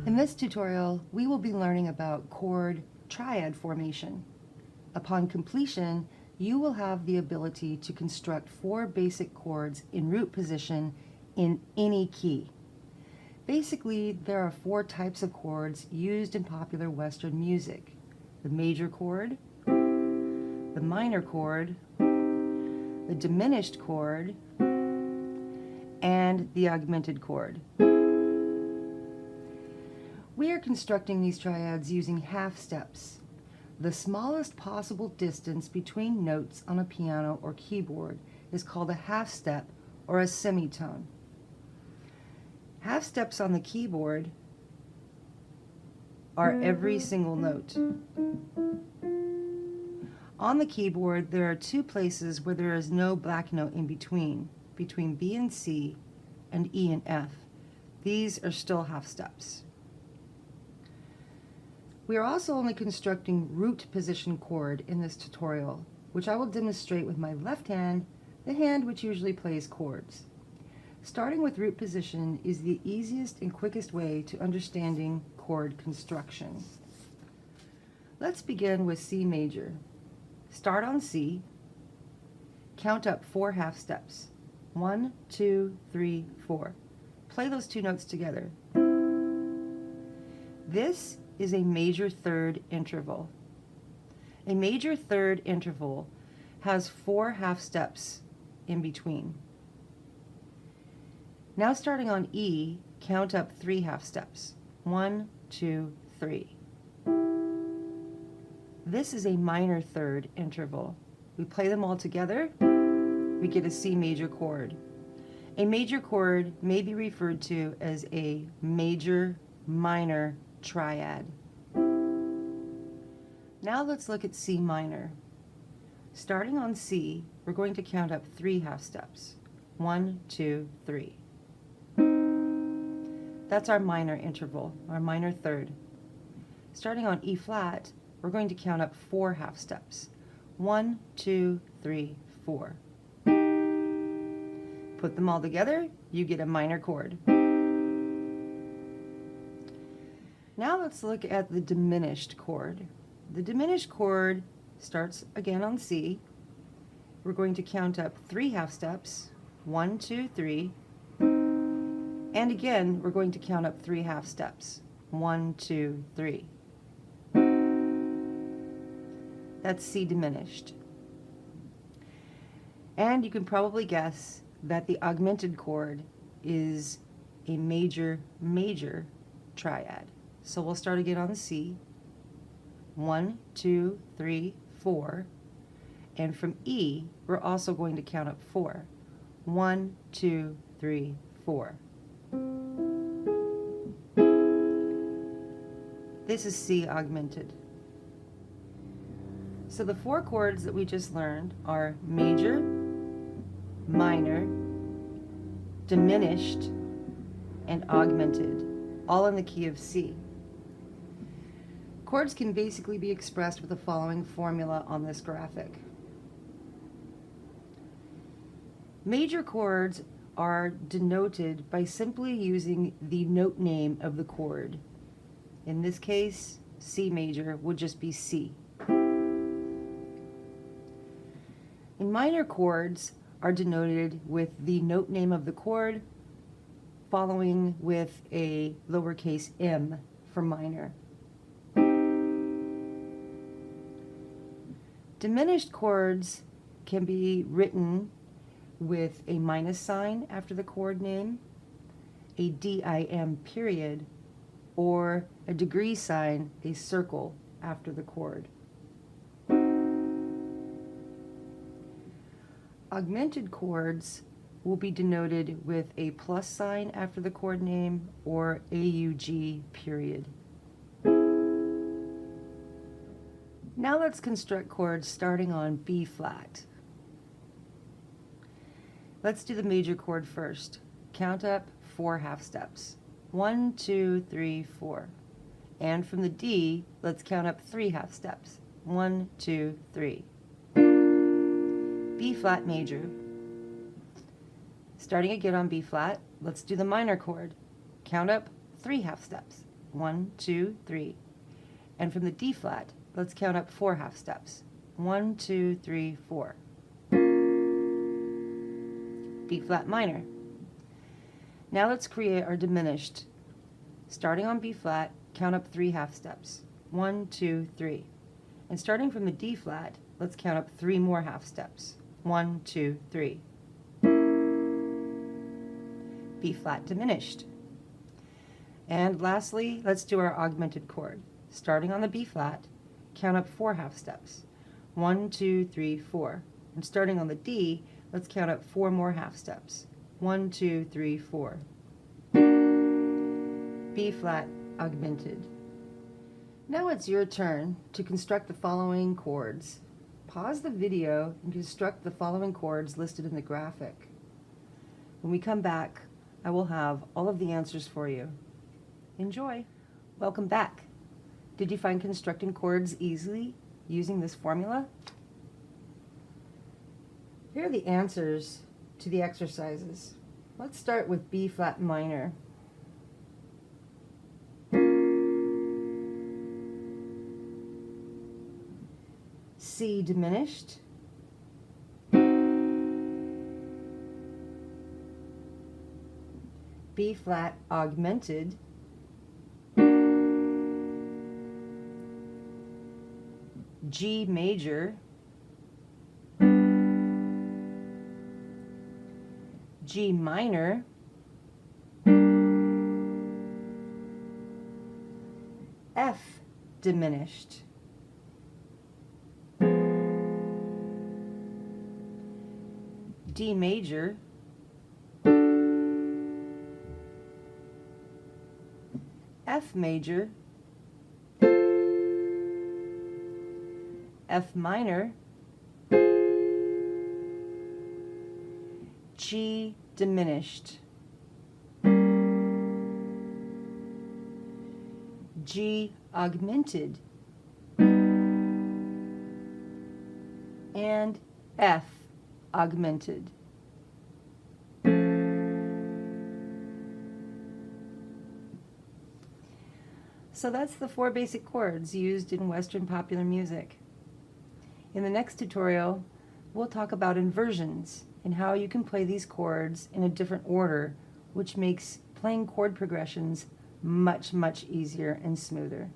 In this tutorial, we will be learning about chord triad formation. Upon completion, you will have the ability to construct 4 basic chords in root position in any key. Basically, there are 4 types of chords used in popular Western music: the major chord, the minor chord, the diminished chord, and the augmented chord. We are constructing these triads using half steps, the smallest possible distance between notes on a piano or keyboard is called a half step or a semitone. Half steps on the keyboard are every single note. On the keyboard, there are 2 places where there is no black note in between B and C and E and F. These are still half steps. We are also only constructing root position chord in this tutorial, which I will demonstrate with my left hand, the hand which usually plays chords. Starting with root position is the easiest and quickest way to understanding chord construction. Let's begin with C major. Start on C, count up 4 half steps. 1, 2, 3, 4. Play those 2 notes together. This is a major third interval. A major third interval has 4 half steps in between. Now starting on E, count up 3 half steps. 1, 2, 3. This is a minor third interval. We play them all together, we get a C major chord. A major chord may be referred to as a major-minor triad. Now let's look at C minor. Starting on C, we're going to count up 3 half steps. 1, 2, 3. That's our minor interval, our minor third. Starting on E flat, we're going to count up 4 half steps. 1, 2, 3, 4. Put them all together, you get a minor chord. Now let's look at the diminished chord. The diminished chord starts again on C. We're going to count up 3 half steps. 1, 2, 3. And again, we're going to count up 3 half steps. 1, 2, 3. That's C diminished. And you can probably guess that the augmented chord is a major triad. So we'll start again on C. 1, 2, 3, 4. And from E, we're also going to count up 4. 1, 2, 3, 4. This is C augmented. So the 4 chords that we just learned are major, minor, diminished, and augmented, all in the key of C. Chords can basically be expressed with the following formula on this graphic. Major chords are denoted by simply using the note name of the chord. In this case, C major would just be C. And minor chords are denoted with the note name of the chord following with a lowercase m for minor. Diminished chords can be written with a minus sign after the chord name, a dim period, or a degree sign, a circle, after the chord. Augmented chords will be denoted with a plus sign after the chord name or AUG period. Now let's construct chords starting on B flat. Let's do the major chord first. Count up 4 half steps. 1, 2, 3, 4. And from the D, let's count up 3 half steps. 1, 2, 3. B flat major. Starting again on B flat, let's do the minor chord. Count up 3 half steps. 1, 2, 3. And from the D flat, let's count up 4 half steps. 1, 2, 3, 4. B flat minor. Now let's create our diminished. Starting on B flat, count up 3 half steps. 1, 2, 3. And starting from the D flat, let's count up 3 more half steps. 1, 2, 3. B flat diminished. And lastly, let's do our augmented chord. Starting on the B flat, count up 4 half steps. 1, 2, 3, 4. And starting on the D, let's count up 4 more half steps. 1, 2, 3, 4. B flat augmented. Now it's your turn to construct the following chords. Pause the video and construct the following chords listed in the graphic. When we come back, I will have all of the answers for you. Enjoy! Welcome back. Did you find constructing chords easily using this formula? Here are the answers to the exercises. Let's start with B flat minor. C diminished. B flat augmented. G major. G minor. F diminished. D major. F major. F minor. G diminished. G augmented. And F augmented. So that's the 4 basic chords used in Western popular music. In the next tutorial, we'll talk about inversions and how you can play these chords in a different order, which makes playing chord progressions much, much easier and smoother.